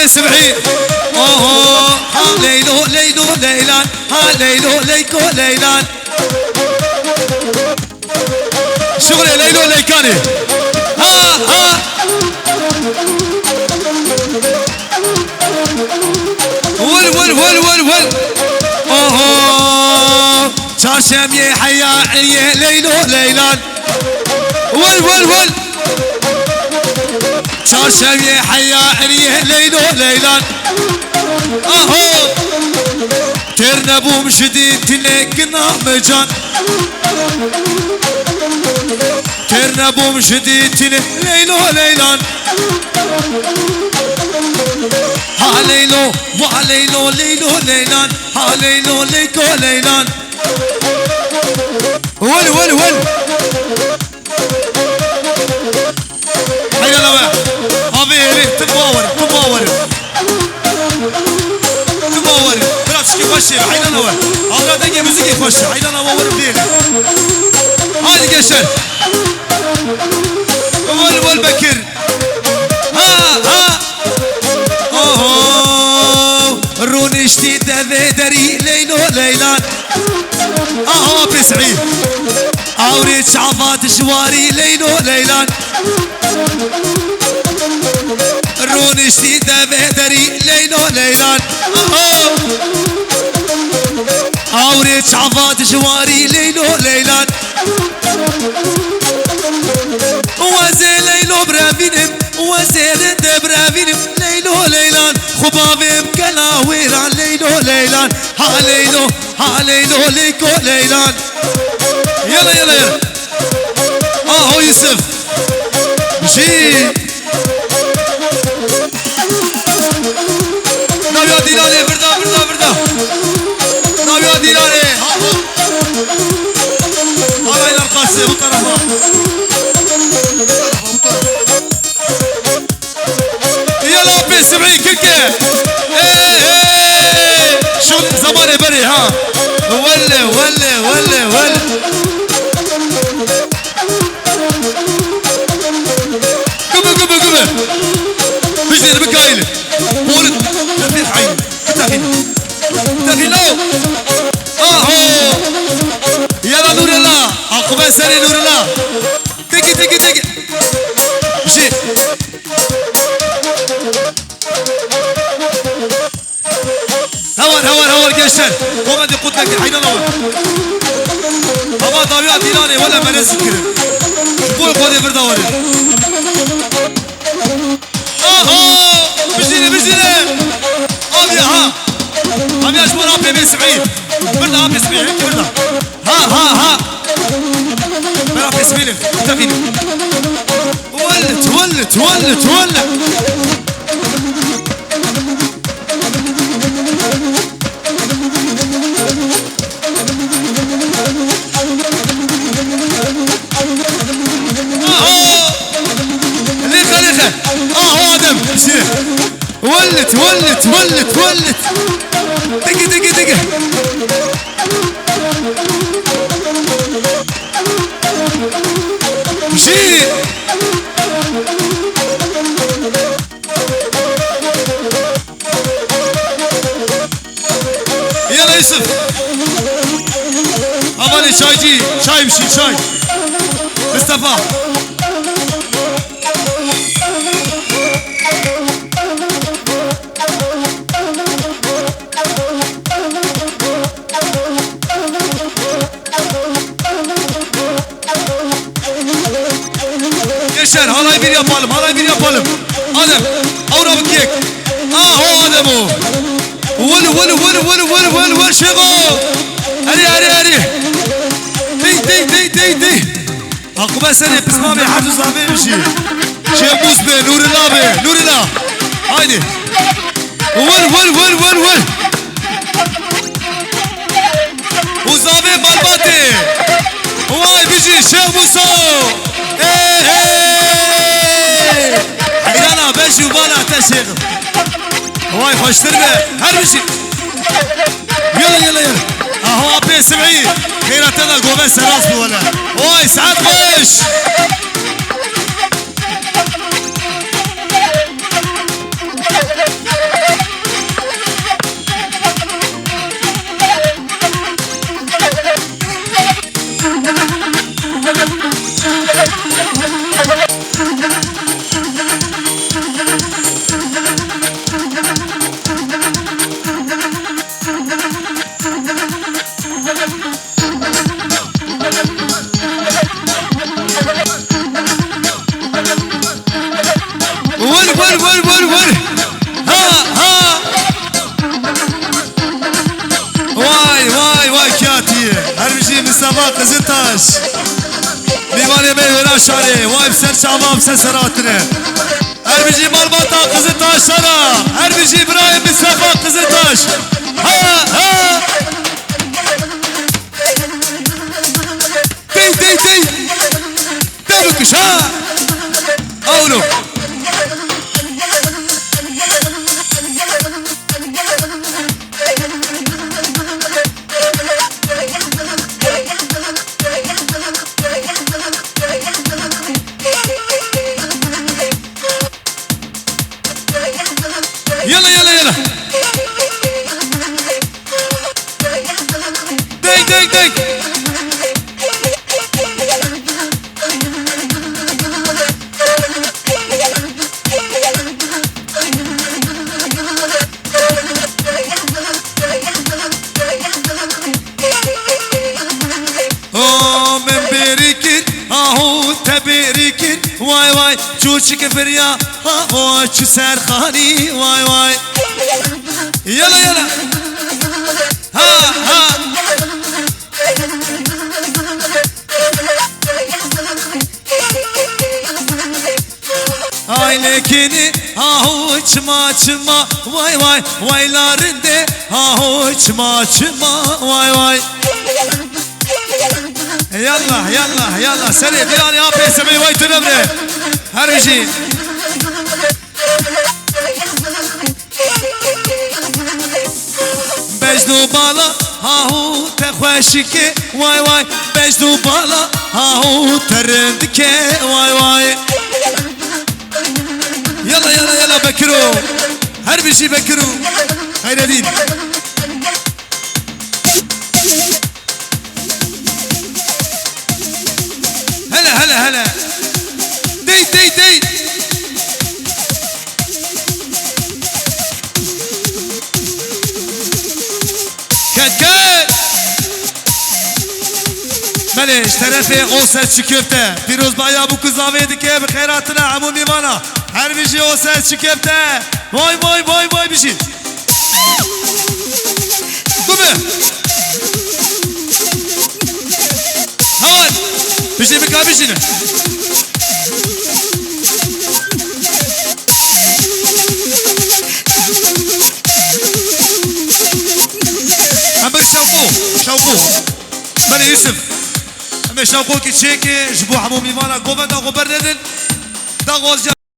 ابي سبعين اوه ها ليلو ليلو ليلان ها ليلو ليكو ليلان شغلي ليلو ليكاني ها ها ول ول ول ول ول اوه شاشم يا حيا يا ليلو ليلان ول ول ول شاشم يا حيا يا ليلو ليلان اهو ترنبوم شديد تنقنا مجان ترنبوم شديد تنق ليلو ليلان ها ليلو وعليلو ليلو ليلان ها ليلو ليكو ليلان ول ول ول هيا لوح ابي ليه تباور تباور تباور براسك يخش هيا لوح هذا دقيقه موسيقى يخش هيا لوح بيلي هاي قشر ول ول بكر ها ها اوه روني شتيت ذدري ليلو ليلان اهو بسعيد اوريد شعفات شواري ليلو ليلان روني شتيت ذدري ليلو ليلان اهو اوريد شعفات شواري ليلو ليلان وزي ليلو برافينم وزي برافينم ليلو ليلان خبابي بكلاويران ليلو ليلان ها ليلو ها ليلو ليكو ليلان يلا يلا يلا اهو يوسف جي نبيا ديلاني بردا بردا بردا نبيا ديلاني هاي الارقاصي بطرفها يلا بسمعي كيكه شو زماني بري ها ولا ولا ولا ولا قبل قبل قبل بيجي بكايل ولد في عين تاخين تاخين اهو يلا نور الله عقبال سري نور الله تيجي تيجي تيجي جي هون هون هون قشر وما دي قلت لك حين الله هما ضويات إيراني ولا ما نسكر شبوي قولي بردا ولي اهو بجيني بجيني ابي ها ابي اشبور ابي بسعيد بردا ابي سعيد بردا ها ها ها برا ابي سعيد تفيني ولت ولت ولت ولت ولت ولت ولت ولت دقي دقي دقي مشي يلا يوسف أباني شاي جي شاي مشي شاي مصطفى هلا يبين yapalım هلا يبين yapalım Adem أورا بكيك هو آدمو ول ول ول ول ول ول ول شغل هري هري هري دي دي دي دي دي عقبال سنة بسمامي حد صاحبي مشي شيخ موسى نور الله بي نور الله هايدي ول ول ول ول ول وزابي بالباتي واي بيجي شيخ موسى حيرانا بيجي وبانا تشيخ واي خوش تربه هر بشي يلا يلا يلا اهو ابي سبعين خيرتنا قوبه سراس ولا واي سعد خوش ول ها واي كاتي هرمجي من سماق زنتاش ديواني ميونا شاري واي بسر شامام سسراتنا هرمجي مربطة زنتاش شرا هرمجي برايم من سماق زنتاش ها تي دلوكش ها اولو يلا ديك من بيريكن اهو تبيريكن واي چوچك فريا هو چ سرخاني واي يلا ها ailekini ahu çma vaylarinde ahu çma vay yalla seni bir an ya pesemi vay tünemre her bir şey Bejdu bala ahu te khoşike vay Bejdu bala ahu terendike vay Yalla Bekiro her bir şey Bekiro hayredin هلا دي كات مالش طرفي اوسه çiköfte Firoz bayağı bu kız davetike bir khairatına amu mimana her bir şey اوسه çiköfte vay bir şey Gume Havan bir şey mi kabişini Ama şavku Bana Yusuf Ama şavku ki çeki Jbu hamu mimana Govenda gober dedin Da gozca